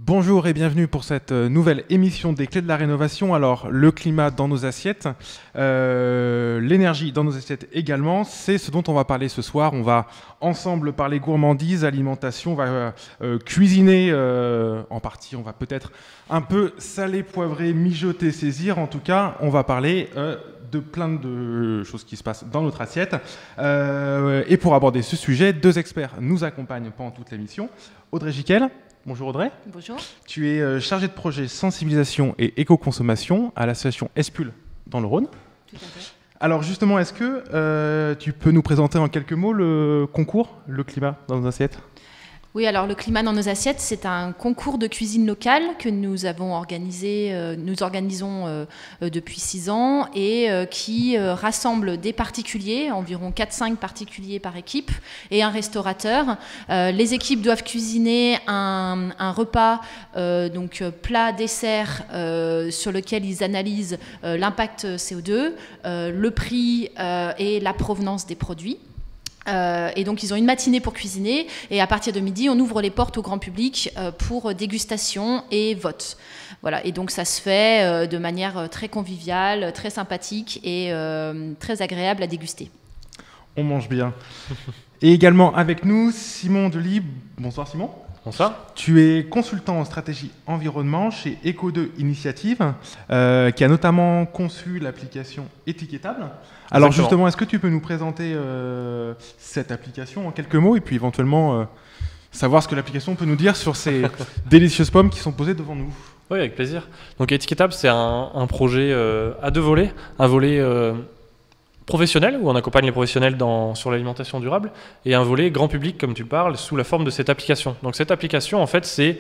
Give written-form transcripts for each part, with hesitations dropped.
Bonjour et bienvenue pour cette nouvelle émission des Clés de la Rénovation. Alors, le climat dans nos assiettes, l'énergie dans nos assiettes également, c'est ce dont on va parler ce soir. On va ensemble parler gourmandise, alimentation, on va cuisiner en partie, on va peut-être un peu saler, poivrer, mijoter, saisir. En tout cas, on va parler de plein de choses qui se passent dans notre assiette. Et pour aborder ce sujet, deux experts nous accompagnent pendant toute l'émission. Audrey Giquel. Bonjour Audrey. Bonjour. Tu es chargée de projet sensibilisation et éco-consommation à l'association Espul dans le Rhône. Tout à fait. Alors justement, est-ce que tu peux nous présenter en quelques mots le concours, le climat dans nos assiettes ? Oui, alors le climat dans nos assiettes, c'est un concours de cuisine locale que nous avons organisé, nous organisons depuis 6 ans et qui rassemble des particuliers, environ 4-5 particuliers par équipe et un restaurateur. Les équipes doivent cuisiner un repas, donc plat, dessert, sur lequel ils analysent l'impact CO2, le prix et la provenance des produits. Et donc ils ont une matinée pour cuisiner et à partir de midi on ouvre les portes au grand public pour dégustation et vote. Voilà, et donc ça se fait de manière très conviviale, très sympathique et très agréable à déguster. On mange bien. Et également avec nous Simon Delis. Bonsoir Simon. Bonsoir. Tu es consultant en stratégie environnement chez Eco2 Initiative, qui a notamment conçu l'application étiquetable. Alors justement, est-ce que tu peux nous présenter cette application en quelques mots et puis éventuellement savoir ce que l'application peut nous dire sur ces délicieuses pommes qui sont posées devant nous ? Oui, avec plaisir. Donc étiquetable, c'est un projet à deux volets. Un volet professionnel, où on accompagne les professionnels sur l'alimentation durable, et un volet grand public, comme tu parles, sous la forme de cette application. Donc cette application, en fait, c'est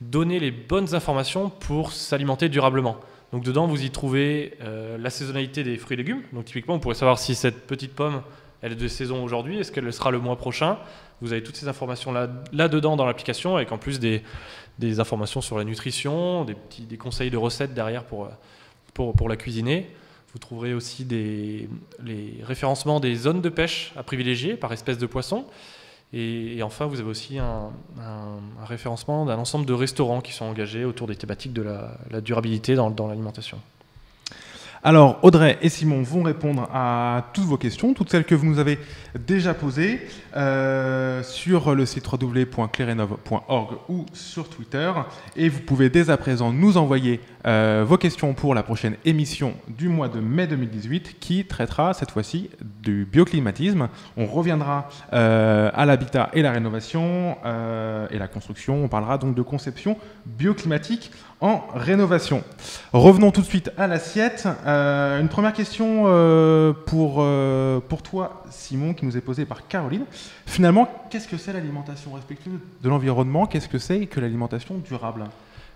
donner les bonnes informations pour s'alimenter durablement. Donc dedans, vous y trouvez la saisonnalité des fruits et légumes. Donc typiquement, vous pourrez savoir si cette petite pomme, elle est de saison aujourd'hui, est-ce qu'elle le sera le mois prochain. Vous avez toutes ces informations là-dedans dans l'application, avec en plus des informations sur la nutrition, des conseils de recettes derrière pour la cuisiner. Vous trouverez aussi les référencements des zones de pêche à privilégier par espèce de poisson. Et enfin, vous avez aussi un référencement d'un ensemble de restaurants qui sont engagés autour des thématiques de la durabilité dans l'alimentation. Alors, Audrey et Simon vont répondre à toutes vos questions, toutes celles que vous nous avez déjà posées sur le site www.clerenov.org ou sur Twitter. Et vous pouvez dès à présent nous envoyer vos questions pour la prochaine émission du mois de mai 2018 qui traitera cette fois-ci du bioclimatisme. On reviendra à l'habitat et la rénovation et la construction. On parlera donc de conception bioclimatique en rénovation. Revenons tout de suite à l'assiette. Une première question pour toi, Simon, qui nous est posée par Caroline. Finalement, qu'est-ce que c'est l'alimentation respectueuse de l'environnement ? Qu'est-ce que c'est que l'alimentation durable ?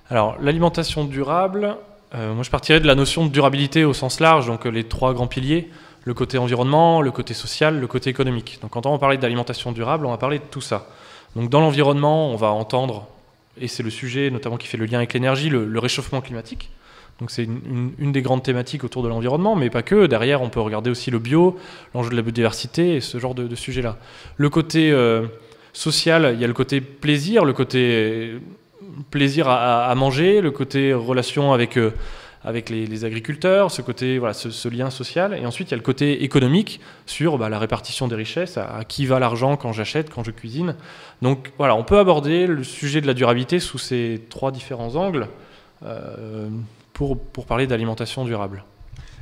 Alors, l'alimentation durable, moi je partirais de la notion de durabilité au sens large, donc les trois grands piliers, le côté environnement, le côté social, le côté économique. Donc quand on va parler d'alimentation durable, on va parler de tout ça. Donc dans l'environnement, on va entendre, et c'est le sujet notamment qui fait le lien avec l'énergie, le réchauffement climatique. Donc c'est une des grandes thématiques autour de l'environnement, mais pas que. Derrière, on peut regarder aussi le bio, l'enjeu de la biodiversité et ce genre de sujets-là. Le côté social, il y a le côté plaisir, plaisir à manger, le côté relation avec les agriculteurs, ce côté, voilà, ce lien social. Et ensuite, il y a le côté économique sur la répartition des richesses, à qui va l'argent quand j'achète, quand je cuisine. Donc voilà, on peut aborder le sujet de la durabilité sous ces trois différents angles pour parler d'alimentation durable.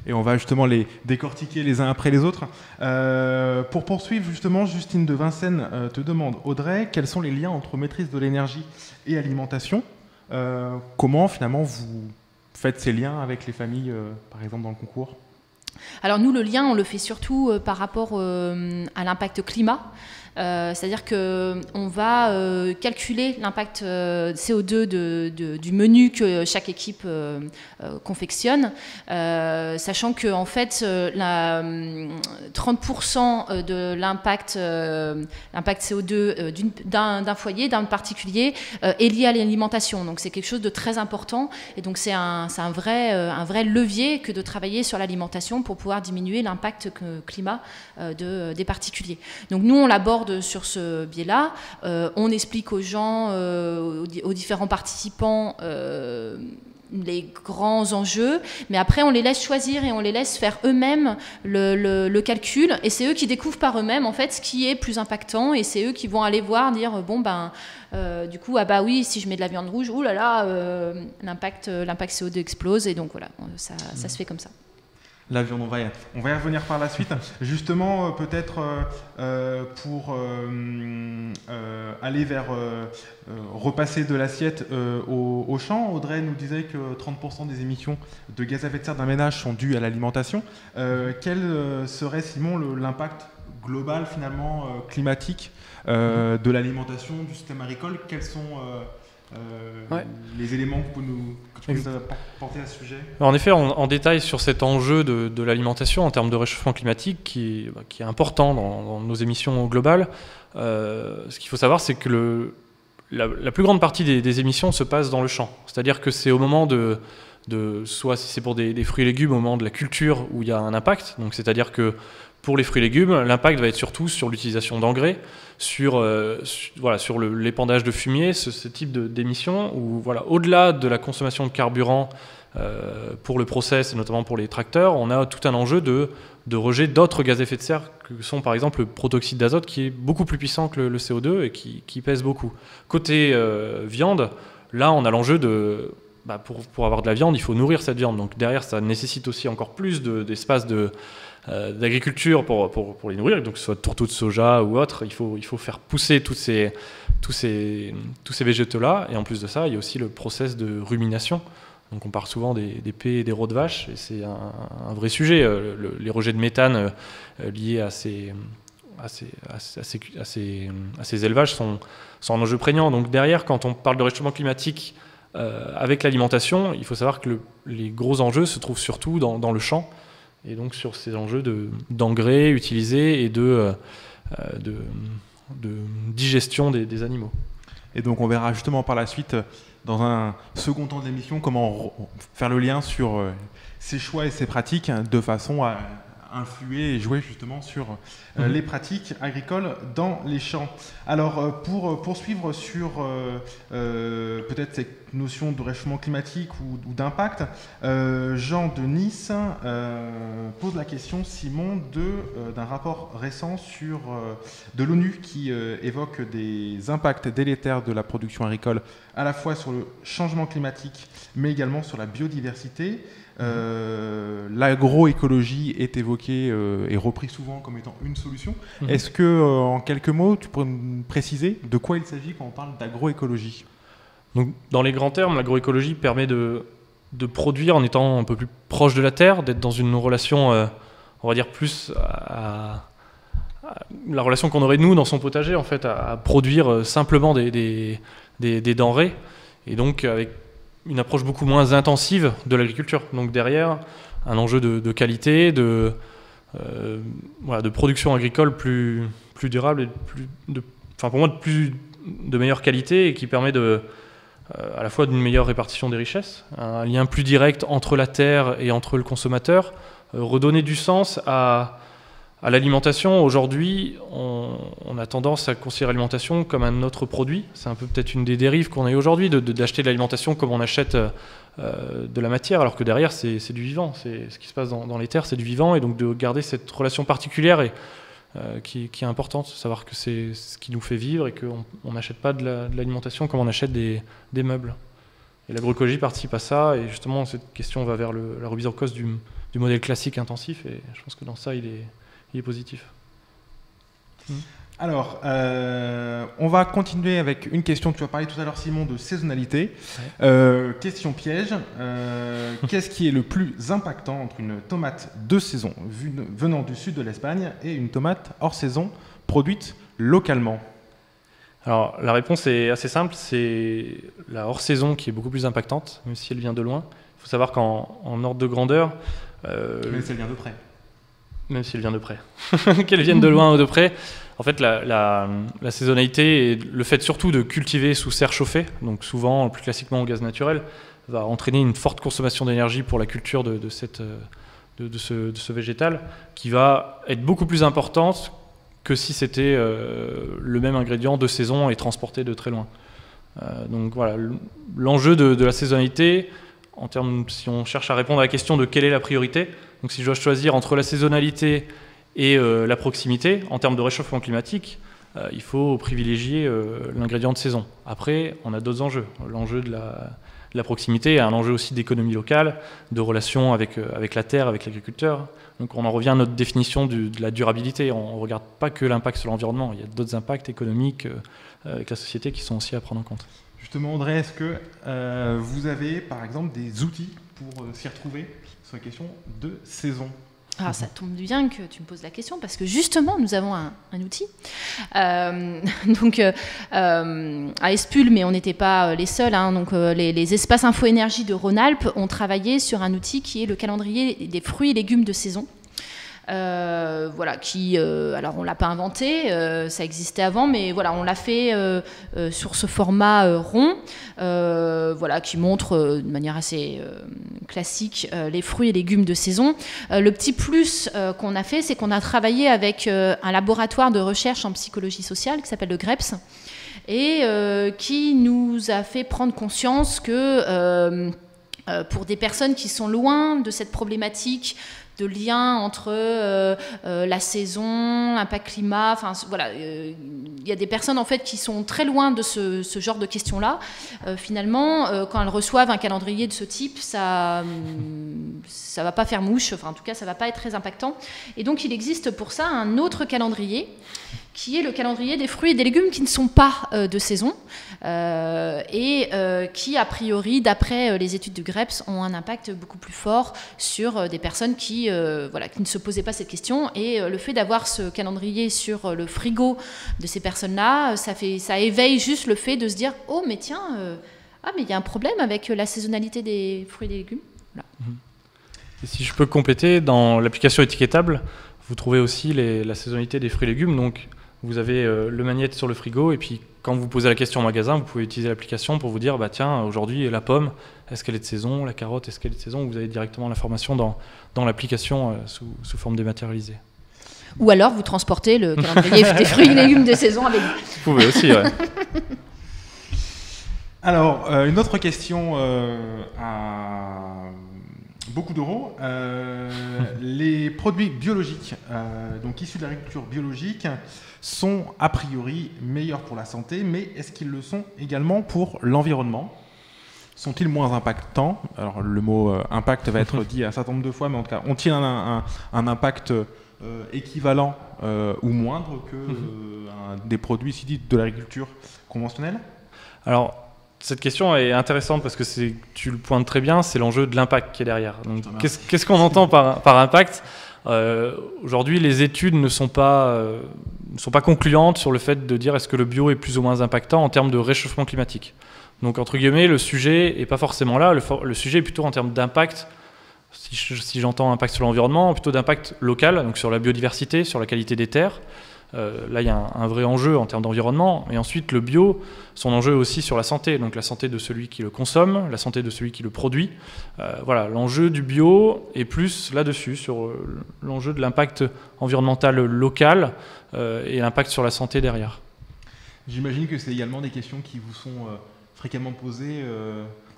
Et on va justement les décortiquer les uns après les autres. Pour poursuivre justement, Justine de Vincennes te demande, Audrey, quels sont les liens entre maîtrise de l'énergie et alimentation ? Comment finalement vous faites ces liens avec les familles, par exemple dans le concours ? Alors nous, le lien, on le fait surtout par rapport à l'impact climat. C'est-à-dire qu'on va calculer l'impact CO2 du menu que chaque équipe confectionne, sachant que en fait, 30% de l'impact CO2 d'un foyer, d'un particulier, est lié à l'alimentation. Donc c'est quelque chose de très important, et donc c'est un vrai levier que de travailler sur l'alimentation pour pouvoir diminuer l'impact climat des particuliers. Donc nous, on l'aborde aborde sur ce biais-là. On explique aux gens, aux différents participants, les grands enjeux, mais après on les laisse choisir et on les laisse faire eux-mêmes le calcul, et c'est eux qui découvrent par eux-mêmes en fait ce qui est plus impactant, et c'est eux qui vont aller voir, dire bon ben du coup ah bah oui, si je mets de la viande rouge, oulala, l'impact CO2 explose, et donc voilà, ça se fait comme ça. La viande, on va y revenir par la suite. Justement, peut-être pour aller vers repasser de l'assiette au champ. Audrey nous disait que 30% des émissions de gaz à effet de serre d'un ménage sont dues à l'alimentation. Quel serait, Simon, l'impact global finalement climatique de l'alimentation, du système agricole? Quels sont les éléments que tu peux nous apporter à ce sujet? En effet, en détail sur cet enjeu de l'alimentation en termes de réchauffement climatique qui est important dans nos émissions globales, ce qu'il faut savoir, c'est que la plus grande partie des émissions se passe dans le champ. C'est-à-dire que c'est au moment soit si c'est pour des fruits et légumes, au moment de la culture où il y a un impact. Donc c'est-à-dire que pour les fruits et légumes, l'impact va être surtout sur l'utilisation d'engrais, sur l'épandage de fumier, ce type d'émissions, où au-delà de la consommation de carburant pour le process, et notamment pour les tracteurs, on a tout un enjeu de rejet d'autres gaz à effet de serre, que sont par exemple le protoxyde d'azote, qui est beaucoup plus puissant que le CO2 et qui pèse beaucoup. Côté viande, là on a l'enjeu de... pour avoir de la viande, il faut nourrir cette viande. Donc derrière, ça nécessite aussi encore plus d'espace d'agriculture pour les nourrir, donc que ce soit tourteaux de soja ou autre. Il faut faire pousser tous ces végétaux-là. Et en plus de ça, il y a aussi le process de rumination. Donc on parle souvent des paies et des rots de vache, et c'est un vrai sujet. Les rejets de méthane liés à ces élevages sont un enjeu prégnant. Donc derrière, quand on parle de réchauffement climatique avec l'alimentation, il faut savoir que les gros enjeux se trouvent surtout dans le champ, et donc sur ces enjeux d'engrais utilisés et de digestion des animaux. Et donc on verra justement par la suite, dans un second temps de l'émission, comment faire le lien sur ces choix et ces pratiques de façon à influer et jouer justement sur les pratiques agricoles dans les champs. Alors pour poursuivre sur peut-être cette notion de réchauffement climatique ou d'impact, Jean de Nice pose la question, Simon, d'un rapport récent de l'ONU qui évoque des impacts délétères de la production agricole, à la fois sur le changement climatique mais également sur la biodiversité. L'agroécologie est évoquée et reprise souvent comme étant une solution. Est-ce que, en quelques mots, tu pourrais me préciser de quoi il s'agit quand on parle d'agroécologie? Donc, dans les grands termes, l'agroécologie permet de produire en étant un peu plus proche de la terre, d'être dans une relation, on va dire, plus à la relation qu'on aurait nous dans son potager, en fait, à produire simplement des denrées, et donc avec une approche beaucoup moins intensive de l'agriculture. Donc derrière, un enjeu de qualité, de production agricole plus durable et pour moi de meilleure qualité, et qui permet à la fois d'une meilleure répartition des richesses, un lien plus direct entre la terre et entre le consommateur, redonner du sens à l'alimentation. Aujourd'hui, on a tendance à considérer l'alimentation comme un autre produit. C'est un peu peut-être une des dérives qu'on a aujourd'hui, d'acheter de l'alimentation comme on achète de la matière, alors que derrière, c'est du vivant. C'est ce qui se passe dans les terres, c'est du vivant, et donc de garder cette relation particulière qui est importante, savoir que c'est ce qui nous fait vivre, et qu'on n'achète pas de l'alimentation comme on achète des meubles. Et l'agroécologie participe à ça, et justement, cette question va vers la remise en cause du modèle classique intensif, et je pense que dans ça, il est positif. Alors, on va continuer avec une question. Tu as parlé tout à l'heure, Simon, de saisonnalité. Question piège. Qu'est-ce qui est le plus impactant entre une tomate de saison venant du sud de l'Espagne et une tomate hors saison produite localement? Alors, la réponse est assez simple. C'est la hors saison qui est beaucoup plus impactante, même si elle vient de loin. Il faut savoir qu'en ordre de grandeur... mais si elle vient de près. Même si elle vient de près. Qu'elle vienne de loin ou de près. En fait, la saisonnalité et le fait surtout de cultiver sous serre chauffée, donc souvent, plus classiquement au gaz naturel, va entraîner une forte consommation d'énergie pour la culture de ce végétal, qui va être beaucoup plus importante que si c'était le même ingrédient de saison et transporté de très loin. Donc voilà, l'enjeu de la saisonnalité, en termes, si on cherche à répondre à la question de quelle est la priorité, donc si je dois choisir entre la saisonnalité et la proximité, en termes de réchauffement climatique, il faut privilégier l'ingrédient de saison. Après, on a d'autres enjeux. L'enjeu de la proximité est un enjeu aussi d'économie locale, de relation avec la terre, avec l'agriculteur. Donc on en revient à notre définition de la durabilité. On ne regarde pas que l'impact sur l'environnement, il y a d'autres impacts économiques avec la société qui sont aussi à prendre en compte. Justement, Audrey, est-ce que vous avez par exemple des outils pour s'y retrouver sur la question de saison? Alors, ça tombe bien que tu me poses la question parce que justement, nous avons un outil. Donc, à Espul, mais on n'était pas les seuls. Hein, donc, les espaces info-énergie de Rhône-Alpes ont travaillé sur un outil qui est le calendrier des fruits et légumes de saison. Voilà, alors on l'a pas inventé, ça existait avant, mais voilà, on l'a fait sur ce format rond, voilà, qui montre de manière assez classique les fruits et légumes de saison. Le petit plus qu'on a fait, c'est qu'on a travaillé avec un laboratoire de recherche en psychologie sociale qui s'appelle le GREPS et qui nous a fait prendre conscience que pour des personnes qui sont loin de cette problématique de lien entre la saison, l'impact climat, enfin voilà, il y a des personnes en fait qui sont très loin de ce genre de questions-là. Finalement, quand elles reçoivent un calendrier de ce type, ça va pas faire mouche, enfin en tout cas ça va pas être très impactant. Et donc il existe pour ça un autre calendrier qui est le calendrier des fruits et des légumes qui ne sont pas de saison et qui, a priori, d'après les études du GREPS, ont un impact beaucoup plus fort sur des personnes qui ne se posaient pas cette question. Et le fait d'avoir ce calendrier sur le frigo de ces personnes-là, ça éveille juste le fait de se dire « Oh, mais tiens, mais il y a un problème avec la saisonnalité des fruits et des légumes. » Voilà. Et si je peux compléter, dans l'application étiquetable, vous trouvez aussi la saisonnalité des fruits et légumes. Donc, vous avez le magnète sur le frigo et puis quand vous posez la question en magasin, vous pouvez utiliser l'application pour vous dire bah tiens, aujourd'hui la pomme, est-ce qu'elle est de saison, la carotte, est-ce qu'elle est de saison. Vous avez directement l'information dans l'application sous forme dématérialisée. Ou alors vous transportez le calendrier des fruits et légumes de saison avec vous. Vous pouvez aussi, ouais. Alors, une autre question à beaucoup d'euros. Les produits biologiques, donc issus de l'agriculture biologique, sont a priori meilleurs pour la santé, mais est-ce qu'ils le sont également pour l'environnement? Sont-ils moins impactants? Alors le mot impact va être dit un certain nombre de fois, mais en tout cas, ont-ils un impact équivalent ou moindre que des produits issus de l'agriculture conventionnelle? Alors, cette question est intéressante parce que tu le pointes très bien, c'est l'enjeu de l'impact qui est derrière. Donc, qu'est-ce qu'on entend par impact? Aujourd'hui, les études ne sont pas concluantes sur le fait de dire est-ce que le bio est plus ou moins impactant en termes de réchauffement climatique. Donc, entre guillemets, le sujet n'est pas forcément là. Le sujet est plutôt en termes d'impact, si j'entends impact sur l'environnement, plutôt d'impact local, donc sur la biodiversité, sur la qualité des terres. Là, il y a un vrai enjeu en termes d'environnement. Et ensuite, le bio, son enjeu aussi sur la santé. Donc la santé de celui qui le consomme, la santé de celui qui le produit. Voilà, l'enjeu du bio est plus là-dessus, sur l'enjeu de l'impact environnemental local et l'impact sur la santé derrière. J'imagine que c'est également des questions qui vous sont fréquemment posées.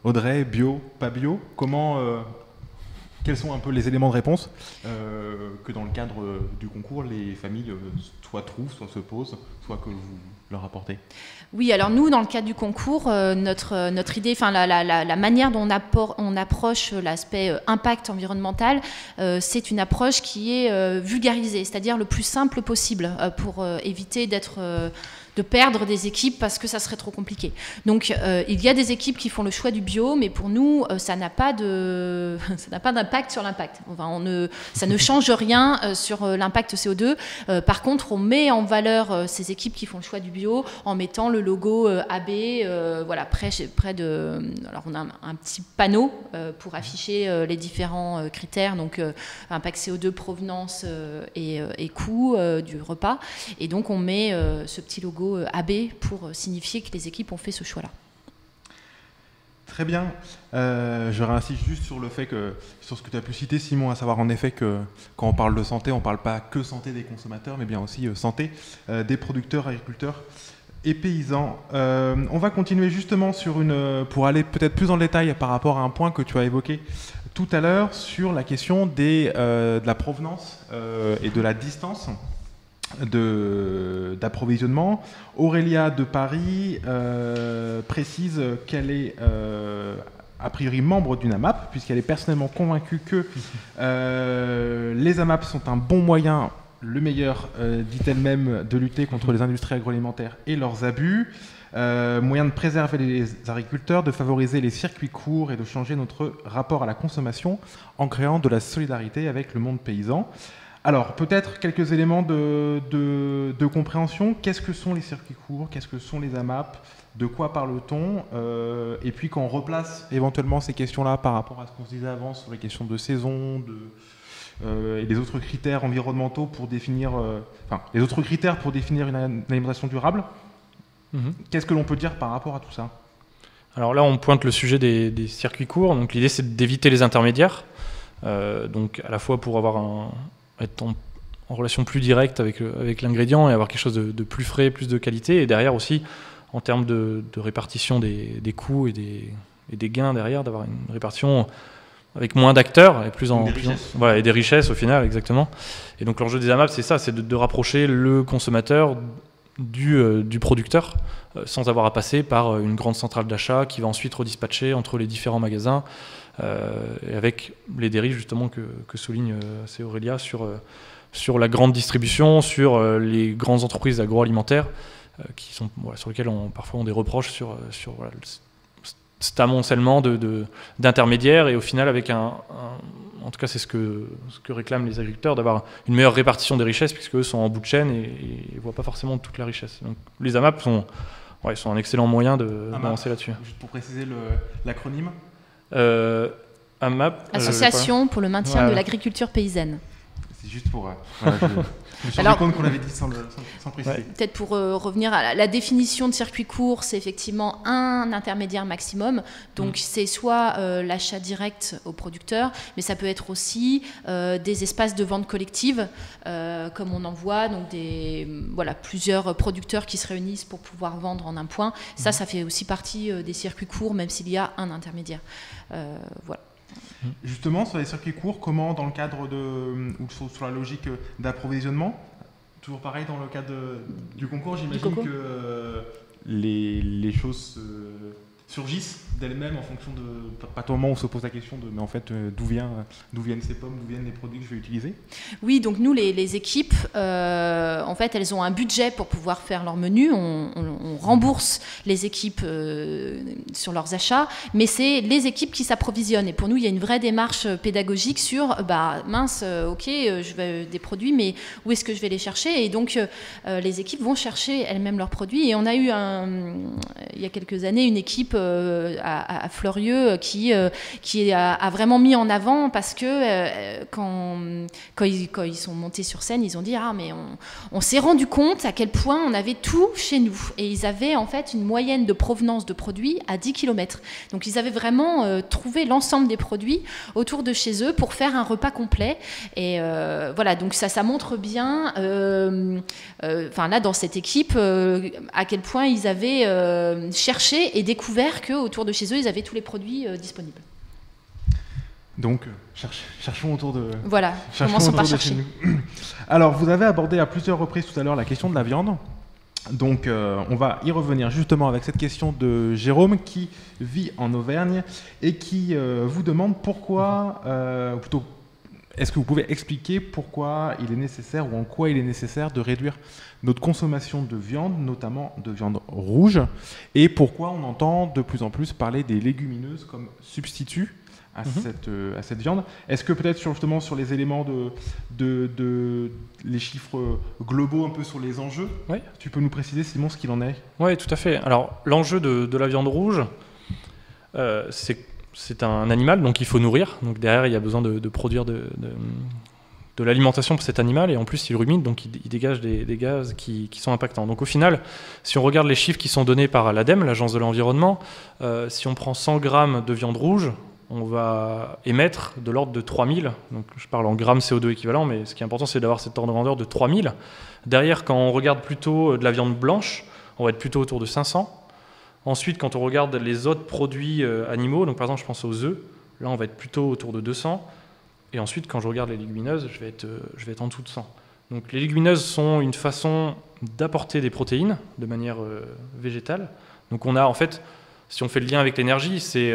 Audrey, bio, pas bio? Quels sont un peu les éléments de réponse que dans le cadre du concours, les familles soit trouvent, soit se posent, soit que vous leur apportez? Oui, alors nous, dans le cadre du concours, notre idée, enfin la manière dont on approche l'aspect impact environnemental, c'est une approche qui est vulgarisée, c'est-à-dire le plus simple possible pour éviter de perdre des équipes parce que ça serait trop compliqué. Donc il y a des équipes qui font le choix du bio, mais pour nous ça n'a pas d'impact sur l'impact. Enfin, ça ne change rien sur l'impact CO2. Par contre, on met en valeur ces équipes qui font le choix du bio en mettant le logo AB, voilà, près de. Alors on a un petit panneau pour afficher les différents critères, donc impact CO2, provenance et coût du repas. Et donc on met ce petit logo AB pour signifier que les équipes ont fait ce choix-là. Très bien. Je réinsiste juste sur le fait que, sur ce que tu as pu citer, Simon, à savoir en effet que quand on parle de santé, on ne parle pas que santé des consommateurs, mais bien aussi santé des producteurs, agriculteurs et paysans. On va continuer justement pour aller peut-être plus en détail par rapport à un point que tu as évoqué tout à l'heure sur la question de la provenance et de la distance d'approvisionnement. Aurélia de Paris précise qu'elle est a priori membre d'une AMAP, puisqu'elle est personnellement convaincue que les AMAP sont un bon moyen, le meilleur, dit-elle même, de lutter contre les industries agroalimentaires et leurs abus, moyen de préserver les agriculteurs, de favoriser les circuits courts et de changer notre rapport à la consommation en créant de la solidarité avec le monde paysan. Alors, peut-être quelques éléments de compréhension. Qu'est-ce que sont les circuits courts? Qu'est-ce que sont les AMAP? De quoi parle-t-on? Et puis, quand on replace éventuellement ces questions-là par rapport à ce qu'on se disait avant sur les questions de saison, et les autres critères environnementaux pour définir, les autres critères pour définir une alimentation durable, qu'est-ce que l'on peut dire par rapport à tout ça? Alors là, on pointe le sujet des circuits courts. Donc, l'idée, c'est d'éviter les intermédiaires. Donc, à la fois pour être en relation plus directe avec l'ingrédient et avoir quelque chose de plus frais, plus de qualité, et derrière aussi en termes de répartition des coûts et des gains derrière, d'avoir une répartition avec moins d'acteurs et et des richesses au final, exactement. Et donc l'enjeu des AMAP, c'est ça, c'est de rapprocher le consommateur du producteur sans avoir à passer par une grande centrale d'achat qui va ensuite redispatcher entre les différents magasins, et avec les dérives justement que souligne c'est Aurélia sur la grande distribution, sur les grandes entreprises agroalimentaires sur lesquelles parfois on des reproches sur cet amoncellement d'intermédiaires, et au final avec en tout cas c'est ce que réclament les agriculteurs, d'avoir une meilleure répartition des richesses, puisque eux sont en bout de chaîne et ne voient pas forcément toute la richesse. Donc les AMAP sont un excellent moyen d'avancer là-dessus. Juste pour préciser l'acronyme. AMAP, Association pour le maintien de l'agriculture paysanne. C'est juste pour... je me suis rendu compte qu'on l'avait dit sans préciser. Peut-être pour revenir à la définition de circuit court, c'est effectivement un intermédiaire maximum. Donc c'est soit l'achat direct au producteur, mais ça peut être aussi des espaces de vente collective, comme on en voit, donc plusieurs producteurs qui se réunissent pour pouvoir vendre en un point. Ça fait aussi partie des circuits courts, même s'il y a un intermédiaire. Voilà. Justement, sur les circuits courts, comment, dans le cadre ou sur la logique d'approvisionnement, toujours pareil dans le cadre du concours, j'imagine que les choses surgissent d'elles-mêmes en fonction de, pas au moment où on se pose la question mais en fait d'où viennent ces pommes, d'où viennent les produits que je vais utiliser. Oui, donc nous les équipes, en fait elles ont un budget pour pouvoir faire leur menu, on rembourse les équipes sur leurs achats, mais c'est les équipes qui s'approvisionnent, et pour nous il y a une vraie démarche pédagogique sur ok, je veux des produits, mais où est-ce que je vais les chercher? Et donc les équipes vont chercher elles-mêmes leurs produits, et on a eu il y a quelques années une équipe à Fleurieux qui a vraiment mis en avant, parce que quand ils sont montés sur scène, ils ont dit mais on s'est rendu compte à quel point on avait tout chez nous, et ils avaient en fait une moyenne de provenance de produits à 10 km. Donc ils avaient vraiment trouvé l'ensemble des produits autour de chez eux pour faire un repas complet, et voilà, donc ça montre bien là dans cette équipe à quel point ils avaient cherché et découvert qu'autour de chez eux, ils avaient tous les produits disponibles. Donc, cherchons autour de... Voilà, commençons par chercher. Alors, vous avez abordé à plusieurs reprises tout à l'heure la question de la viande. Donc, on va y revenir justement avec cette question de Jérôme, qui vit en Auvergne et qui vous demande pourquoi, ou plutôt, est-ce que vous pouvez expliquer pourquoi il est nécessaire, ou en quoi il est nécessaire de réduire notre consommation de viande, notamment de viande rouge, et pourquoi on entend de plus en plus parler des légumineuses comme substitut à cette viande. Est-ce que peut-être justement sur les éléments les chiffres globaux un peu sur les enjeux, tu peux nous préciser, Simon, ce qu'il en est? Oui, tout à fait. Alors l'enjeu de la viande rouge, c'est un animal, donc il faut nourrir. Donc derrière, il y a besoin de produire de l'alimentation pour cet animal, et en plus il rumine, donc il dégage des gaz qui sont impactants. Donc au final, si on regarde les chiffres qui sont donnés par l'ADEME, l'Agence de l'environnement, si on prend 100 grammes de viande rouge, on va émettre de l'ordre de 3000, donc je parle en grammes CO2 équivalent, mais ce qui est important c'est d'avoir cette ordre de grandeur de 3000. Derrière, quand on regarde plutôt de la viande blanche, on va être plutôt autour de 500. Ensuite, quand on regarde les autres produits animaux, donc par exemple je pense aux œufs, là on va être plutôt autour de 200. Et ensuite, quand je regarde les légumineuses, je vais être en dessous de 100. Donc les légumineuses sont une façon d'apporter des protéines de manière végétale. Donc on a en fait, si on fait le lien avec l'énergie, c'est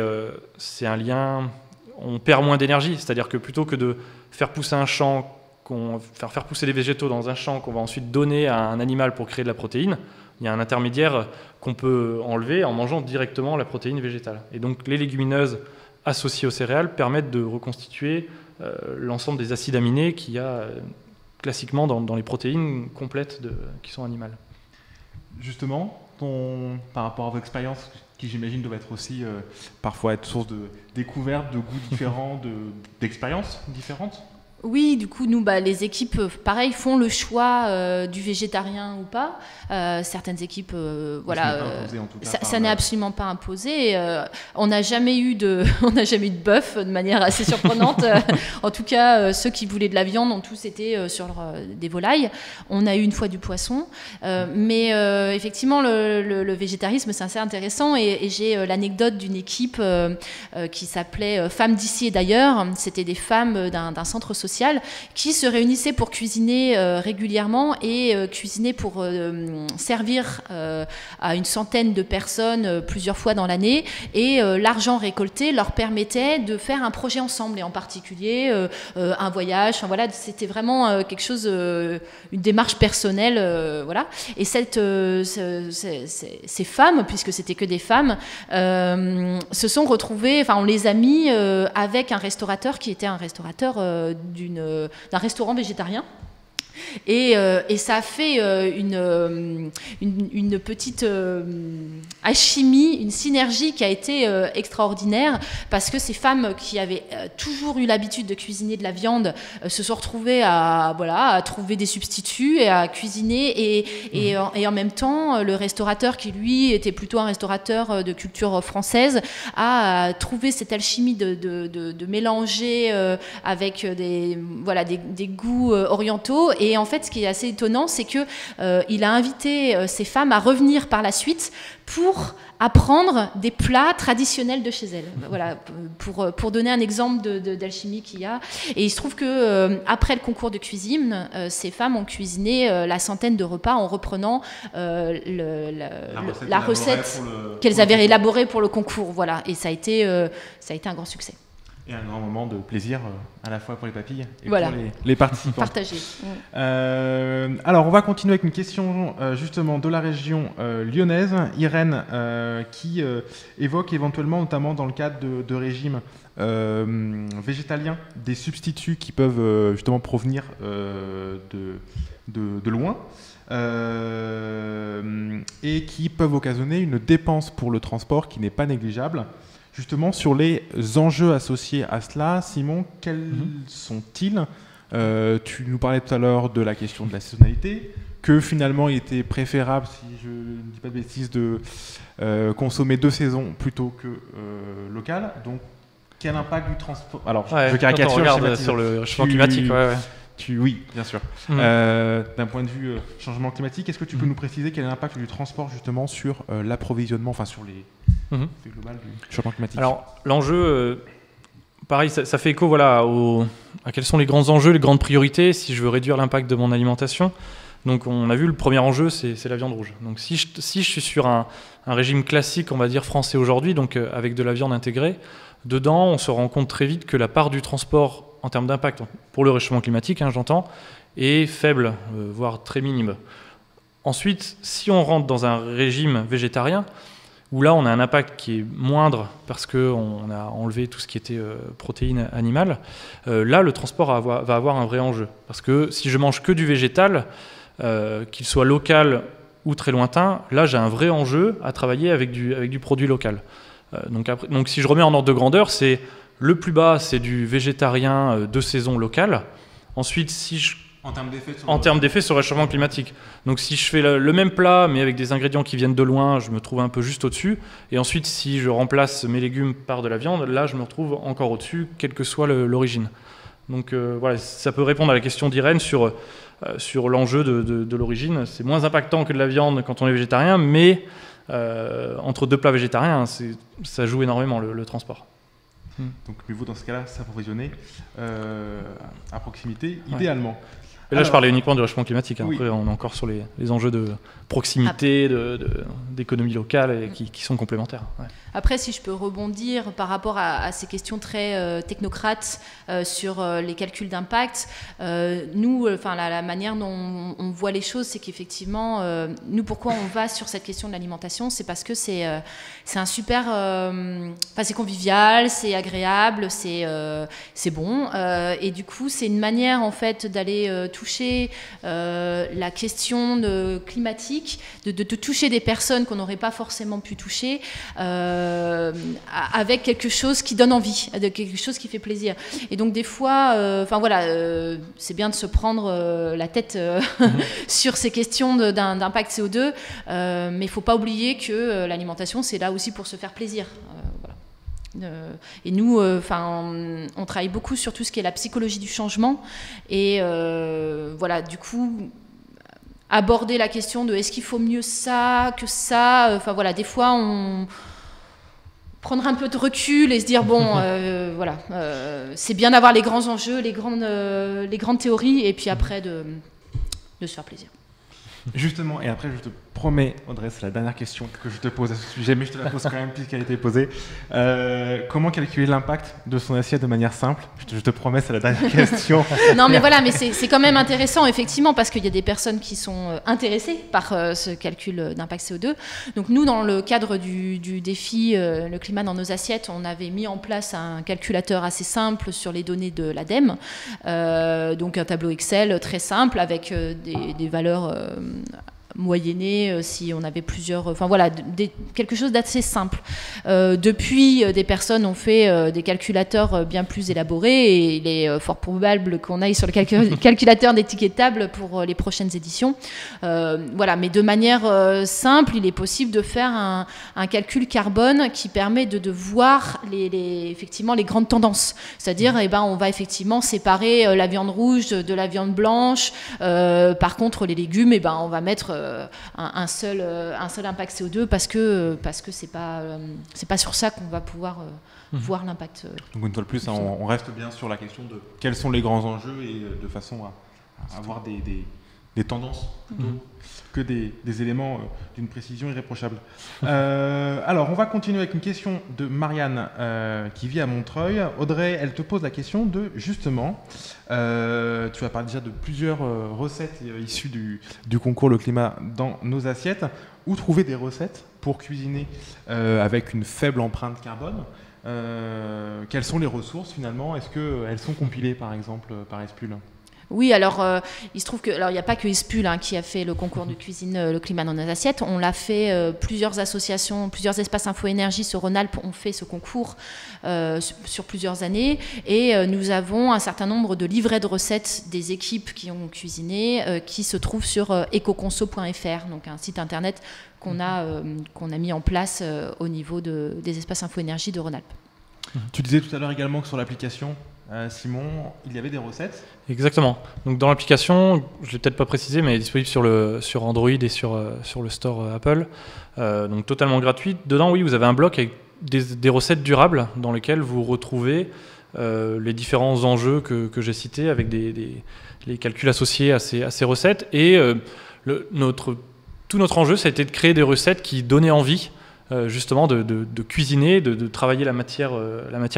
un lien, on perd moins d'énergie. C'est-à-dire que plutôt que de faire pousser un champ, faire pousser des végétaux dans un champ qu'on va ensuite donner à un animal pour créer de la protéine, il y a un intermédiaire qu'on peut enlever en mangeant directement la protéine végétale. Et donc les légumineuses associées aux céréales permettent de reconstituer l'ensemble des acides aminés qu'il y a classiquement dans les protéines complètes qui sont animales. Justement, par rapport à vos expériences, qui j'imagine doivent être aussi parfois être source de découvertes, de goûts différents, d'expériences différentes. Oui, du coup, nous, les équipes, pareil, font le choix du végétarien ou pas. Certaines équipes, voilà, ça n'est absolument pas imposé. On n'a jamais eu de bœuf de manière assez surprenante. En tout cas, ceux qui voulaient de la viande ont tous été sur des volailles. On a eu une fois du poisson, mais effectivement, le végétarisme, c'est assez intéressant. Et j'ai l'anecdote d'une équipe qui s'appelait Femmes d'ici et d'ailleurs. C'était des femmes d'un centre social qui se réunissaient pour cuisiner régulièrement et cuisiner pour servir à une centaine de personnes plusieurs fois dans l'année. Et l'argent récolté leur permettait de faire un projet ensemble, et en particulier un voyage. Enfin, voilà, c'était vraiment quelque chose, une démarche personnelle. Voilà. Et ces femmes, puisque c'était que des femmes, se sont retrouvées, enfin on les a mis avec un restaurateur qui était un restaurateur d'un restaurant végétarien. Et ça a fait une petite alchimie, une synergie qui a été extraordinaire, parce que ces femmes qui avaient toujours eu l'habitude de cuisiner de la viande se sont retrouvées à trouver des substituts et à cuisiner, et en même temps le restaurateur, qui lui était plutôt un restaurateur de culture française, a trouvé cette alchimie de mélanger avec des goûts orientaux. Et en fait, ce qui est assez étonnant, c'est que il a invité ces femmes à revenir par la suite pour apprendre des plats traditionnels de chez elles. Voilà, pour donner un exemple d'alchimie qu'il y a. Et il se trouve que après le concours de cuisine, ces femmes ont cuisiné la centaine de repas en reprenant la recette qu'elles avaient élaborée pour le concours. Voilà, et ça a été un grand succès. Et un grand moment de plaisir à la fois pour les papilles et voilà, pour les participants. Partagé. Alors, on va continuer avec une question justement de la région lyonnaise. Irène, qui évoque éventuellement, notamment dans le cadre de régimes végétaliens, des substituts qui peuvent justement provenir de loin. Et qui peuvent occasionner une dépense pour le transport qui n'est pas négligeable. Justement, sur les enjeux associés à cela, Simon, quels sont-ils ? Tu nous parlais tout à l'heure de la question de la saisonnalité, que finalement il était préférable, si je ne dis pas de bêtises, de consommer de saison plutôt que local. Donc, quel impact du transport ? Alors, je caricature. Quand on regarde sur le changement climatique, oui, bien sûr. D'un point de vue changement climatique, est-ce que tu peux nous préciser quel est l'impact du transport justement sur l'approvisionnement, enfin sur les global du changement climatique? Alors l'enjeu, pareil, ça fait écho à quels sont les grands enjeux, les grandes priorités si je veux réduire l'impact de mon alimentation. Donc on a vu, le premier enjeu, c'est la viande rouge. Donc si je suis sur un régime classique, on va dire français aujourd'hui, donc avec de la viande intégrée, dedans on se rend compte très vite que la part du transport en termes d'impact, pour le réchauffement climatique, j'entends, est faible, voire très minime. Ensuite, si on rentre dans un régime végétarien, où là on a un impact qui est moindre parce qu'on a enlevé tout ce qui était protéines animales, là le transport va avoir un vrai enjeu. Parce que si je mange que du végétal, qu'il soit local ou très lointain, là j'ai un vrai enjeu à travailler avec du produit local. Donc si je remets en ordre de grandeur, c'est le plus bas, c'est du végétarien de saison locale. Ensuite, si je En termes d'effet sur le réchauffement climatique. Donc si je fais le même plat mais avec des ingrédients qui viennent de loin, je me trouve un peu juste au-dessus. Et ensuite, si je remplace mes légumes par de la viande, là je me retrouve encore au-dessus, quelle que soit l'origine. Donc voilà, ça peut répondre à la question d'Irène sur l'enjeu de l'origine. C'est moins impactant que de la viande quand on est végétarien, mais entre deux plats végétariens, ça joue énormément le transport. Donc mieux vaut dans ce cas-là s'approvisionner à proximité, idéalement. Et là, je parlais uniquement du réchauffement climatique. Hein. Oui. Après, on est encore sur les enjeux de proximité, d'économie locale et qui sont complémentaires. Ouais. Après, si je peux rebondir par rapport à ces questions très technocrates sur les calculs d'impact, nous, la manière dont on voit les choses, c'est qu'effectivement, nous, pourquoi on va sur cette question de l'alimentation, c'est parce que c'est un super... c'est convivial, c'est agréable, c'est bon. Et du coup, c'est une manière, en fait, d'aller toucher la question climatique, de toucher des personnes qu'on n'aurait pas forcément pu toucher, avec quelque chose qui donne envie, quelque chose qui fait plaisir. Et donc des fois, c'est bien de se prendre la tête sur ces questions d'impact CO2, mais il ne faut pas oublier que l'alimentation, c'est là aussi pour se faire plaisir. Et nous, on travaille beaucoup sur tout ce qui est la psychologie du changement. Et du coup, aborder la question de est-ce qu'il faut mieux ça que ça. Des fois, on prendre un peu de recul et se dire c'est bien d'avoir les grands enjeux, les grandes théories, et puis après de se faire plaisir. Justement, et après je te promets, Audrey, c'est la dernière question que je te pose à ce sujet, mais je te la pose quand même puisqu'elle a été posée. Comment calculer l'impact de son assiette de manière simple ? Je te promets, c'est la dernière question. Non, mais voilà, mais c'est quand même intéressant, effectivement, parce qu'il y a des personnes qui sont intéressées par ce calcul d'impact CO2. Donc nous, dans le cadre du défi Le climat dans nos assiettes, on avait mis en place un calculateur assez simple sur les données de l'ADEME, donc un tableau Excel très simple avec des valeurs moyenner si on avait plusieurs... quelque chose d'assez simple. Depuis, des personnes ont fait des calculateurs bien plus élaborés et il est fort probable qu'on aille sur le calculateur d'étiquetable pour les prochaines éditions. Mais de manière simple, il est possible de faire un calcul carbone qui permet de voir effectivement les grandes tendances. C'est-à-dire, on va effectivement séparer la viande rouge de la viande blanche. Par contre, les légumes, on va mettre un seul impact CO2 parce que c'est pas sur ça qu'on va pouvoir voir l'impact. Donc une fois de plus, on reste bien sur la question de quels sont les grands enjeux et de façon à avoir des tendances plutôt que des éléments d'une précision irréprochable. Alors, on va continuer avec une question de Marianne qui vit à Montreuil. Audrey, elle te pose la question de, justement, tu as parlé déjà de plusieurs recettes issues du concours Le climat dans nos assiettes. Où trouver des recettes pour cuisiner avec une faible empreinte carbone ? Quelles sont les ressources finalement ? Est-ce qu'elles sont compilées par exemple par Espul ? Oui, alors il se trouve que il n'y a pas que Espul qui a fait le concours de cuisine Le climat dans nos assiettes. On l'a fait, plusieurs associations, plusieurs espaces Info-Énergie sur Rhône-Alpes ont fait ce concours sur plusieurs années. Et nous avons un certain nombre de livrets de recettes des équipes qui ont cuisiné qui se trouvent sur ecoconso.fr, donc un site internet qu'on a mis en place au niveau des espaces Info-Énergie de Rhône-Alpes. Tu disais tout à l'heure également que sur l'application, Simon, il y avait des recettes ? Exactement. Donc dans l'application, je ne l'ai peut-être pas précisé, mais elle est disponible sur Android et sur le store Apple. Donc totalement gratuite. Dedans, oui, vous avez un bloc avec des recettes durables dans lesquelles vous retrouvez les différents enjeux que j'ai cités avec les calculs associés à ces recettes. Et tout notre enjeu, ça a été de créer des recettes qui donnaient envie justement de cuisiner, de travailler la matière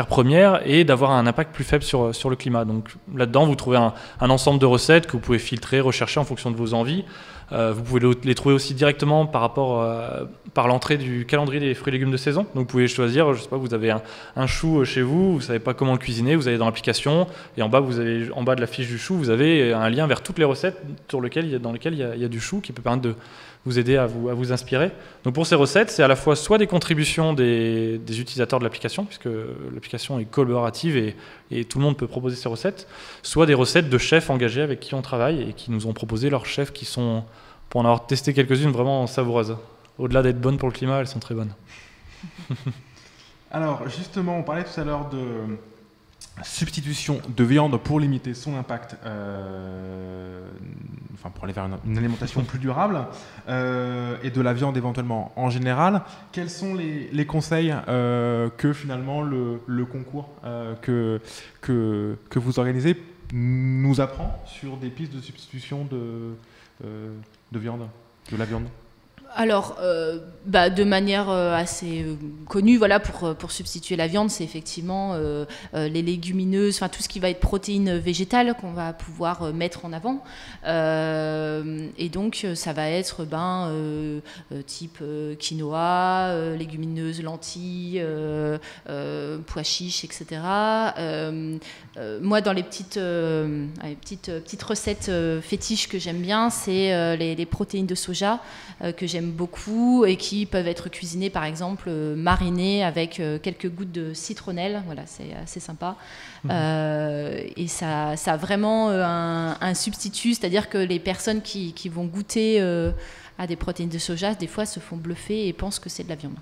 première et d'avoir un impact plus faible sur le climat. Donc là-dedans, vous trouvez un ensemble de recettes que vous pouvez filtrer, rechercher en fonction de vos envies. Vous pouvez les trouver aussi directement par l'entrée du calendrier des fruits et légumes de saison. Donc vous pouvez choisir, je sais pas, vous avez un chou chez vous, vous savez pas comment le cuisiner, vous allez dans l'application et en bas de la fiche du chou, vous avez un lien vers toutes les recettes dans lesquelles il y a du chou qui peut permettre de vous aider à vous inspirer. Donc pour ces recettes, c'est à la fois soit des contributions des utilisateurs de l'application, puisque l'application est collaborative et tout le monde peut proposer ses recettes, soit des recettes de chefs engagés avec qui on travaille et qui nous ont proposé leurs chefs qui sont, pour en avoir testé quelques-unes, vraiment savoureuses. Au-delà d'être bonnes pour le climat, elles sont très bonnes. Alors justement, on parlait tout à l'heure de substitution de viande pour limiter son impact, pour aller vers une alimentation plus durable, et de la viande éventuellement en général. Quels sont les conseils que finalement le concours que vous organisez nous apprend sur des pistes de substitution de viande, de la viande? Alors, de manière assez connue, voilà, pour substituer la viande, c'est effectivement les légumineuses, tout ce qui va être protéines végétales qu'on va pouvoir mettre en avant. Et donc, ça va être type quinoa, légumineuses, lentilles, pois chiches, etc. Moi, dans les petites recettes fétiches que j'aime bien, c'est les protéines de soja que j'aime beaucoup et qui peuvent être cuisinées par exemple marinées avec quelques gouttes de citronnelle. Voilà, c'est assez sympa. Et ça a vraiment un substitut, c'est-à-dire que les personnes qui vont goûter à des protéines de soja, des fois se font bluffer et pensent que c'est de la viande.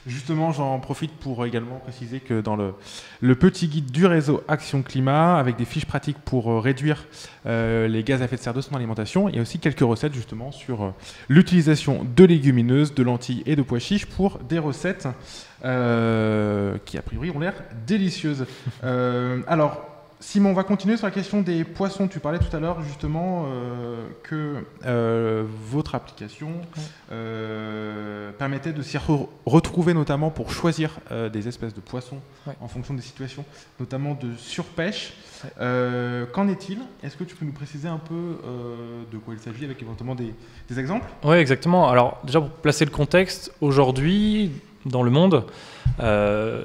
Justement, j'en profite pour également préciser que dans le petit guide du réseau Action Climat, avec des fiches pratiques pour réduire les gaz à effet de serre de son alimentation, il y a aussi quelques recettes justement sur l'utilisation de légumineuses, de lentilles et de pois chiches pour des recettes qui a priori ont l'air délicieuses. Alors, Simon, on va continuer sur la question des poissons. Tu parlais tout à l'heure justement que votre application permettait de s'y retrouver notamment pour choisir des espèces de poissons en fonction des situations, notamment de surpêche. Qu'en est-il? Est-ce que tu peux nous préciser un peu de quoi il s'agit avec éventuellement des exemples? Oui, exactement. Alors déjà pour placer le contexte, aujourd'hui dans le monde,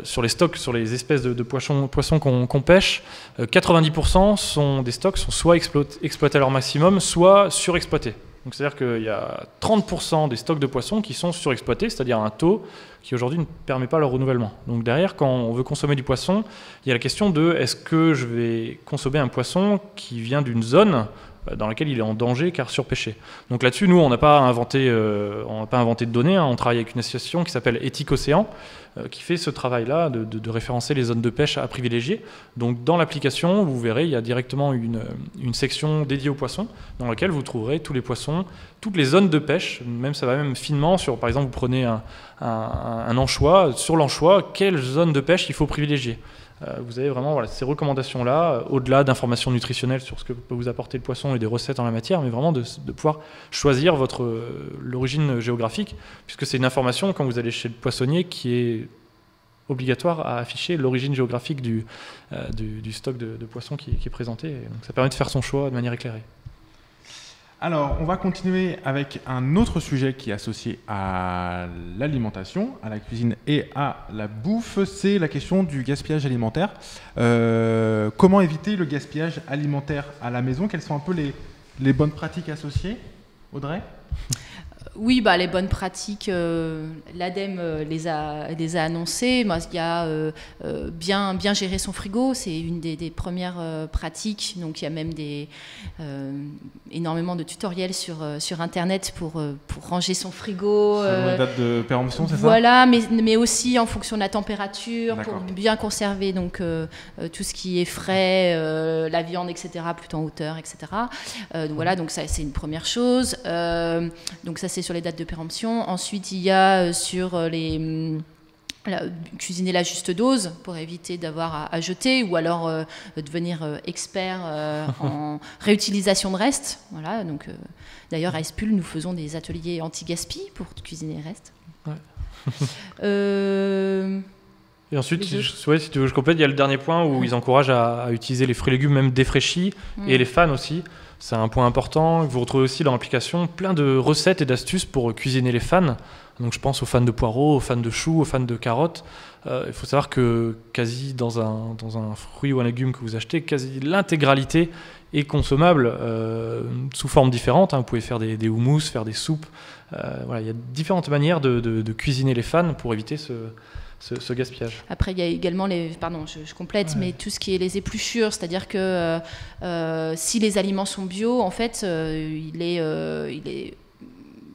sur les stocks, sur les espèces de poissons qu'on pêche, 90% des stocks sont soit exploités à leur maximum, soit surexploités. Donc c'est-à-dire qu'il y a 30% des stocks de poissons qui sont surexploités, c'est-à-dire un taux qui aujourd'hui ne permet pas leur renouvellement. Donc derrière, quand on veut consommer du poisson, il y a la question de est-ce que je vais consommer un poisson qui vient d'une zone dans laquelle il est en danger car surpêché. Donc là-dessus, nous, on n'a pas inventé de données. On travaille avec une association qui s'appelle Éthique Océan, qui fait ce travail-là de référencer les zones de pêche à privilégier. Donc dans l'application, vous verrez, il y a directement une section dédiée aux poissons, dans laquelle vous trouverez tous les poissons, toutes les zones de pêche. Même ça va même finement sur, par exemple, vous prenez un anchois. Sur l'anchois, quelle zone de pêche il faut privilégier. Vous avez vraiment ces recommandations-là, au-delà d'informations nutritionnelles sur ce que peut vous apporter le poisson et des recettes en la matière, mais vraiment de pouvoir choisir l'origine géographique, puisque c'est une information, quand vous allez chez le poissonnier, qui est obligatoire à afficher l'origine géographique du stock de poissons qui est présenté. Et donc ça permet de faire son choix de manière éclairée. Alors, on va continuer avec un autre sujet qui est associé à l'alimentation, à la cuisine et à la bouffe, c'est la question du gaspillage alimentaire. Comment éviter le gaspillage alimentaire à la maison? Quelles sont un peu les bonnes pratiques associées, Audrey? Oui, les bonnes pratiques, l'ADEME les a annoncées. Il y a bien gérer son frigo, c'est une des premières pratiques. Donc il y a même énormément de tutoriels sur Internet pour ranger son frigo. Selon les dates de péremption, c'est ça? Voilà, mais aussi en fonction de la température, D'accord. pour bien conserver donc, tout ce qui est frais, la viande, etc., plutôt en hauteur, etc. Donc voilà, donc ça c'est une première chose. Donc ça c'est sur les dates de péremption. Ensuite, il y a sur cuisiner la juste dose pour éviter d'avoir à jeter, ou alors devenir expert en réutilisation de restes. Voilà, donc d'ailleurs à Espul, nous faisons des ateliers anti-gaspi pour cuisiner les restes. Ouais. Et ensuite, Les si tu veux, je complète, il y a le dernier point où ils encouragent à utiliser les fruits et légumes même défraîchis et les fans aussi. C'est un point important. Vous retrouvez aussi dans l'application plein de recettes et d'astuces pour cuisiner les fans. Donc je pense aux fans de poireaux, aux fans de choux, aux fans de carottes. Il faut savoir que quasi dans un fruit ou un légume que vous achetez, quasi l'intégralité est consommable sous formes différentes. Vous pouvez faire des houmous, faire des soupes. Voilà, il y a différentes manières de cuisiner les fans pour éviter ce gaspillage. Après, il y a également pardon, je complète, mais tout ce qui est les épluchures, c'est-à-dire que si les aliments sont bio, en fait, il est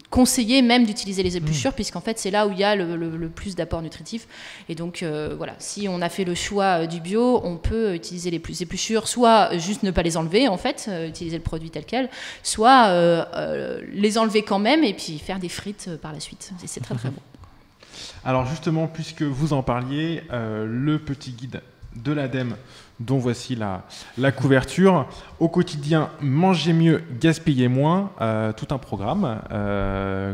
conseillé même d'utiliser les épluchures, puisqu'en fait, c'est là où il y a le plus d'apports nutritifs. Et donc, voilà, si on a fait le choix du bio, on peut utiliser les épluchures, soit juste ne pas les enlever, en fait, utiliser le produit tel quel, soit les enlever quand même et puis faire des frites par la suite. Et c'est très, très bon. Alors justement, puisque vous en parliez, le petit guide de l'ADEME, dont voici la couverture. Au quotidien, mangez mieux, gaspillez moins, tout un programme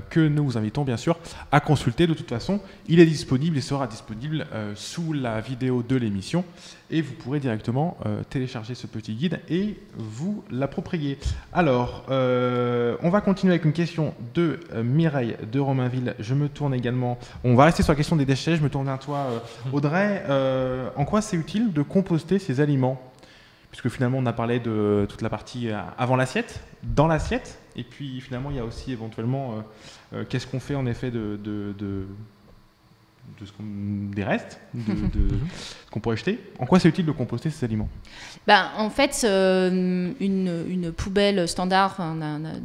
que nous vous invitons bien sûr à consulter. De toute façon, il est disponible et sera disponible sous la vidéo de l'émission et vous pourrez directement télécharger ce petit guide et vous l'approprier. Alors, on va continuer avec une question de Mireille de Romainville. Je me tourne également, on va rester sur la question des déchets, je me tourne vers toi Audrey. En quoi c'est utile de composter ces aliments ? Puisque finalement on a parlé de toute la partie avant l'assiette, dans l'assiette, et puis finalement il y a aussi éventuellement qu'est-ce qu'on fait en effet des restes, de ce qu'on pourrait jeter. En quoi c'est utile de composter ces aliments ? En fait, une poubelle standard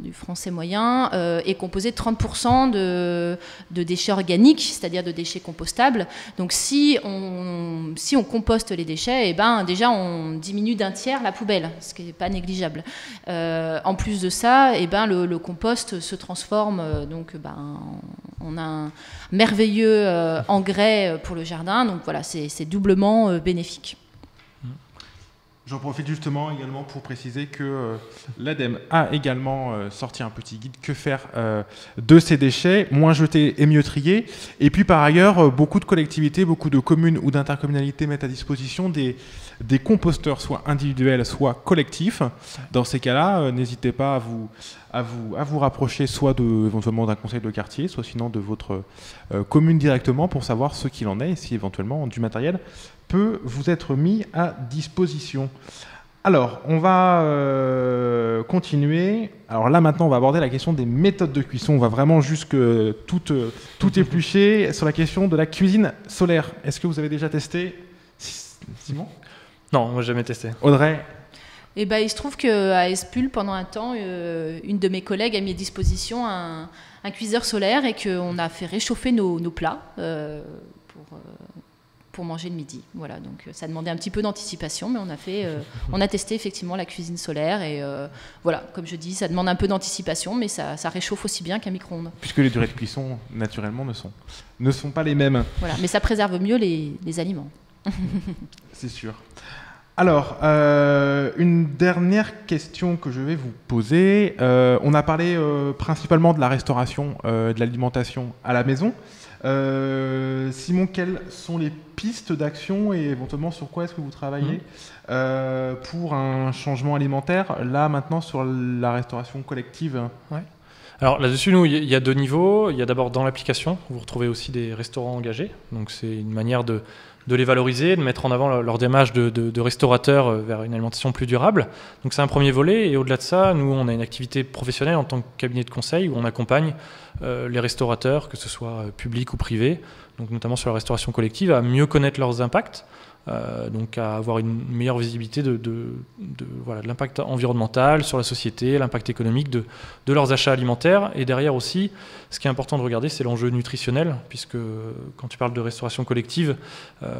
du français moyen est composée de 30% de déchets organiques, c'est-à-dire de déchets compostables. Donc si on composte les déchets, déjà on diminue d'un tiers la poubelle, ce qui n'est pas négligeable. En plus de ça, le compost se transforme en un merveilleux engrais pour le jardin. Donc voilà, c'est doublement bénéfique. J'en profite justement également pour préciser que l'ADEME a également sorti un petit guide que faire de ces déchets, moins jeter et mieux trier. Et puis par ailleurs, beaucoup de collectivités, beaucoup de communes ou d'intercommunalités mettent à disposition des composteurs, soit individuels, soit collectifs. Dans ces cas-là, n'hésitez pas à vous rapprocher soit éventuellement d'un conseil de quartier, soit sinon de votre commune directement pour savoir ce qu'il en est et si éventuellement du matériel peut vous être mis à disposition. Alors, on va continuer. Alors là, maintenant, on va aborder la question des méthodes de cuisson. On va vraiment jusque tout éplucher sur la question de la cuisine solaire. Est-ce que vous avez déjà testé, Simon ? Non, moi, j'ai jamais testé. Audrey ? Il se trouve qu'à Espul, pendant un temps, une de mes collègues a mis à disposition un cuiseur solaire et qu'on a fait réchauffer nos plats pour manger le midi. Voilà, donc ça demandait un petit peu d'anticipation, mais on a testé effectivement la cuisine solaire et voilà, comme je dis, ça demande un peu d'anticipation, mais ça réchauffe aussi bien qu'un micro-ondes. Puisque les durées de cuisson, naturellement, ne sont pas les mêmes. Voilà, mais ça préserve mieux les aliments. C'est sûr. Alors, une dernière question que je vais vous poser. On a parlé principalement de la restauration, de l'alimentation à la maison. Simon, quelles sont les pistes d'action et éventuellement sur quoi est-ce que vous travaillez pour un changement alimentaire, là maintenant sur la restauration collective ? Ouais. Alors là-dessus, nous, il y a deux niveaux. Il y a d'abord dans l'application, vous retrouvez aussi des restaurants engagés. Donc c'est une manière de les valoriser, de mettre en avant leur démarche de restaurateurs vers une alimentation plus durable. Donc c'est un premier volet. Et au-delà de ça, nous, on a une activité professionnelle en tant que cabinet de conseil où on accompagne les restaurateurs, que ce soit publics ou privés, donc notamment sur la restauration collective, à mieux connaître leurs impacts, donc à avoir une meilleure visibilité de l'impact environnemental sur la société, l'impact économique de leurs achats alimentaires. Et derrière aussi, ce qui est important de regarder, c'est l'enjeu nutritionnel, puisque quand tu parles de restauration collective,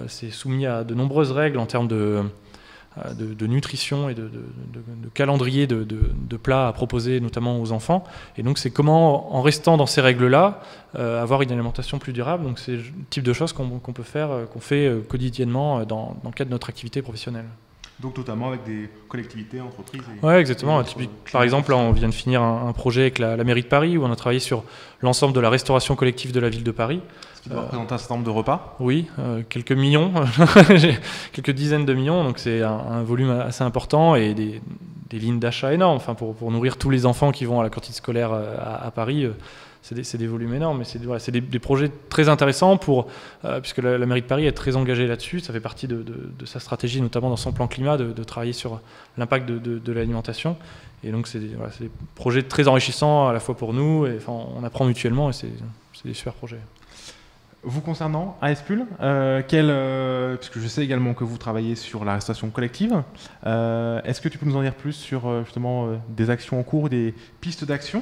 c'est soumis à de nombreuses règles en termes de nutrition et de calendrier de plats à proposer notamment aux enfants. Et donc c'est comment, en restant dans ces règles-là, avoir une alimentation plus durable. Donc c'est le type de choses qu'on peut faire, qu'on fait quotidiennement dans le cadre de notre activité professionnelle. Donc notamment avec des collectivités, entreprises. Oui, exactement. Par exemple, là, on vient de finir un projet avec la mairie de Paris où on a travaillé sur l'ensemble de la restauration collective de la ville de Paris. Ce qui doit représenter un certain nombre de repas. Oui, quelques millions, quelques dizaines de millions, donc c'est un volume assez important et des lignes d'achat énormes. Enfin, pour nourrir tous les enfants qui vont à la cantine scolaire à Paris, c'est des volumes énormes, mais c'est des projets très intéressants puisque la mairie de Paris est très engagée là-dessus. Ça fait partie de sa stratégie, notamment dans son plan climat, de travailler sur l'impact de l'alimentation. Et donc, c'est des projets très enrichissants à la fois pour nous, et, enfin, on apprend mutuellement et c'est des super projets. Vous concernant, ASPUL, puisque je sais également que vous travaillez sur la restauration collective, est-ce que tu peux nous en dire plus sur justement des actions en cours, des pistes d'action ?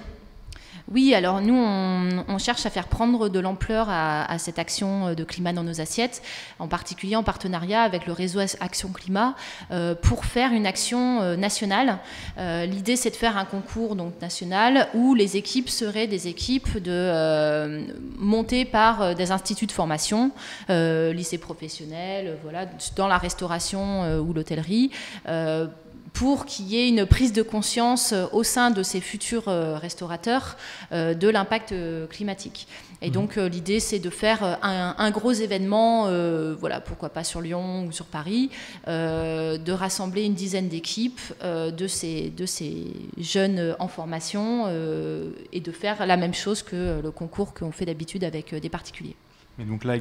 Oui, alors nous, on cherche à faire prendre de l'ampleur à cette action de climat dans nos assiettes, en particulier en partenariat avec le réseau Action Climat, pour faire une action nationale. L'idée, c'est de faire un concours donc, national où les équipes seraient des équipes montées par des instituts de formation, lycées professionnels, voilà, dans la restauration ou l'hôtellerie, pour qu'il y ait une prise de conscience au sein de ces futurs restaurateurs de l'impact climatique. Et donc l'idée, c'est de faire un gros événement, voilà, pourquoi pas sur Lyon ou sur Paris, de rassembler une dizaine d'équipes de ces jeunes en formation et de faire la même chose que le concours qu'on fait d'habitude avec des particuliers. Mais donc là,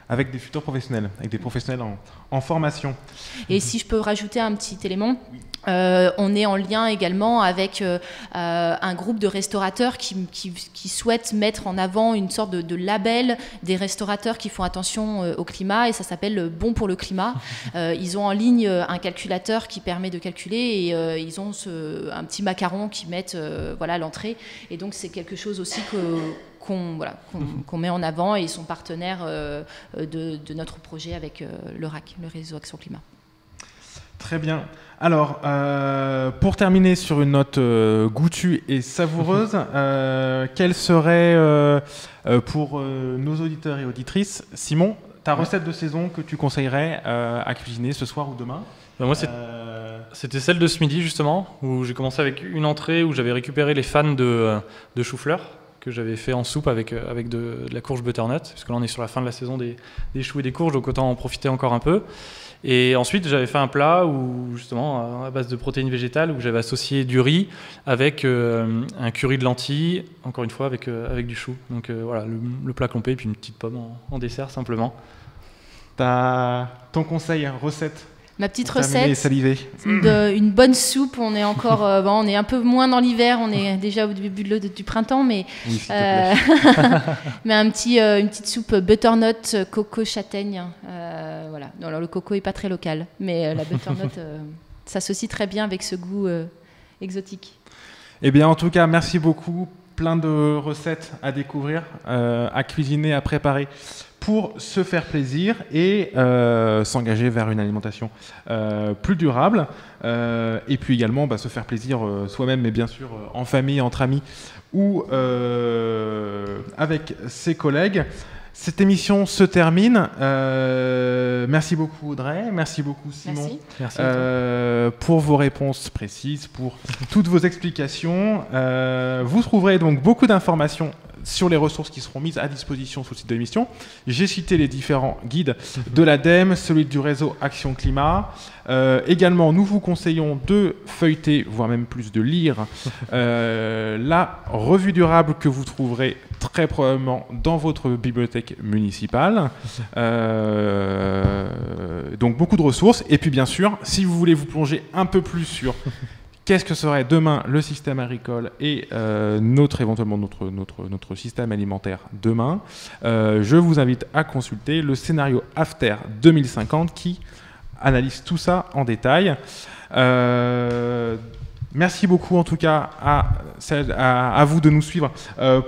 avec des futurs professionnels, avec des professionnels en formation. Et si je peux rajouter un petit élément, on est en lien également avec un groupe de restaurateurs qui souhaitent mettre en avant une sorte de label des restaurateurs qui font attention au climat, et ça s'appelle Bon pour le climat. Ils ont en ligne un calculateur qui permet de calculer, et ils ont un petit macaron qui mettent voilà, à l'entrée. Et donc c'est quelque chose aussi qu'on met en avant, et ils sont partenaires de notre projet avec le RAC, le réseau Action Climat. Très bien. Alors, pour terminer sur une note goûtue et savoureuse, quelle serait pour nos auditeurs et auditrices, Simon, ta recette de saison que tu conseillerais à cuisiner ce soir ou demain ? Moi, c'était celle de ce midi, justement, où j'ai commencé avec une entrée où j'avais récupéré les fans de chou-fleur, que j'avais fait en soupe avec de la courge butternut, parce que là on est sur la fin de la saison des choux et des courges, donc autant en profiter encore un peu. Et ensuite j'avais fait un plat où, justement à base de protéines végétales, où j'avais associé du riz avec un curry de lentilles, encore une fois avec du chou. Donc voilà, le plat complet, et puis une petite pomme en dessert simplement. Ton conseil, recette? Ma petite recette, une bonne soupe. On est encore, on est un peu moins dans l'hiver, on est déjà au début du printemps, mais oui, s'il te plaît. mais une petite soupe butternut coco châtaigne. Voilà. Non, alors le coco est pas très local, mais la butternut s'associe très bien avec ce goût exotique. Eh bien, en tout cas, merci beaucoup. Plein de recettes à découvrir, à cuisiner, à préparer, pour se faire plaisir et s'engager vers une alimentation plus durable. Et puis également se faire plaisir soi-même, mais bien sûr en famille, entre amis ou avec ses collègues. Cette émission se termine. Merci beaucoup Audrey, merci beaucoup Simon. Merci. Pour vos réponses précises, pour toutes vos explications. Vous trouverez donc beaucoup d'informations sur les ressources qui seront mises à disposition sur le site de l'émission. J'ai cité les différents guides de l'ADEME, celui du réseau Action Climat. Également, nous vous conseillons de feuilleter, voire même plus de lire, la revue durable que vous trouverez très probablement dans votre bibliothèque municipale. Donc beaucoup de ressources. Et puis bien sûr, si vous voulez vous plonger un peu plus sur qu'est-ce que serait demain le système agricole et éventuellement notre système alimentaire demain, je vous invite à consulter le scénario After 2050 qui analyse tout ça en détail. Merci beaucoup en tout cas à vous de nous suivre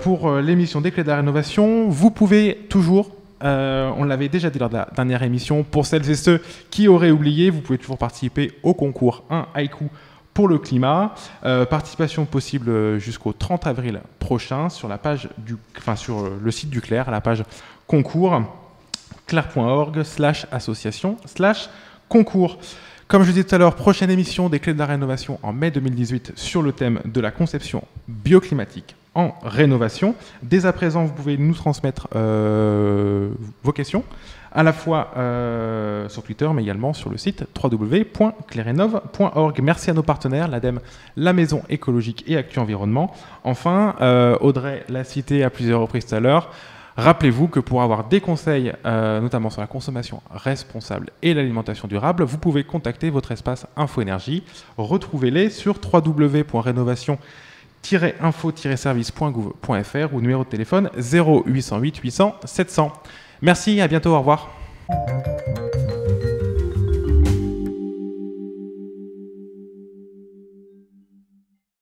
pour l'émission des Clés de la Rénovation. Vous pouvez toujours, on l'avait déjà dit lors de la dernière émission, pour celles et ceux qui auraient oublié, vous pouvez toujours participer au concours 1 haïku pour le climat. Participation possible jusqu'au 30 avril prochain sur la page sur le site du Clair, à la page concours, clair.org/association/concours. Comme je disais tout à l'heure, prochaine émission des Clés de la Rénovation en mai 2018 sur le thème de la conception bioclimatique en rénovation. Dès à présent, vous pouvez nous transmettre vos questions, à la fois sur Twitter, mais également sur le site www.clerenov.org. Merci à nos partenaires, l'ADEME, la Maison écologique et Actu Environnement. Enfin, Audrey l'a cité à plusieurs reprises tout à l'heure, rappelez-vous que pour avoir des conseils, notamment sur la consommation responsable et l'alimentation durable, vous pouvez contacter votre espace Info-Énergie. Retrouvez-les sur www.rénovation-info-service.gouv.fr ou numéro de téléphone 0808 800 700. Merci, à bientôt, au revoir.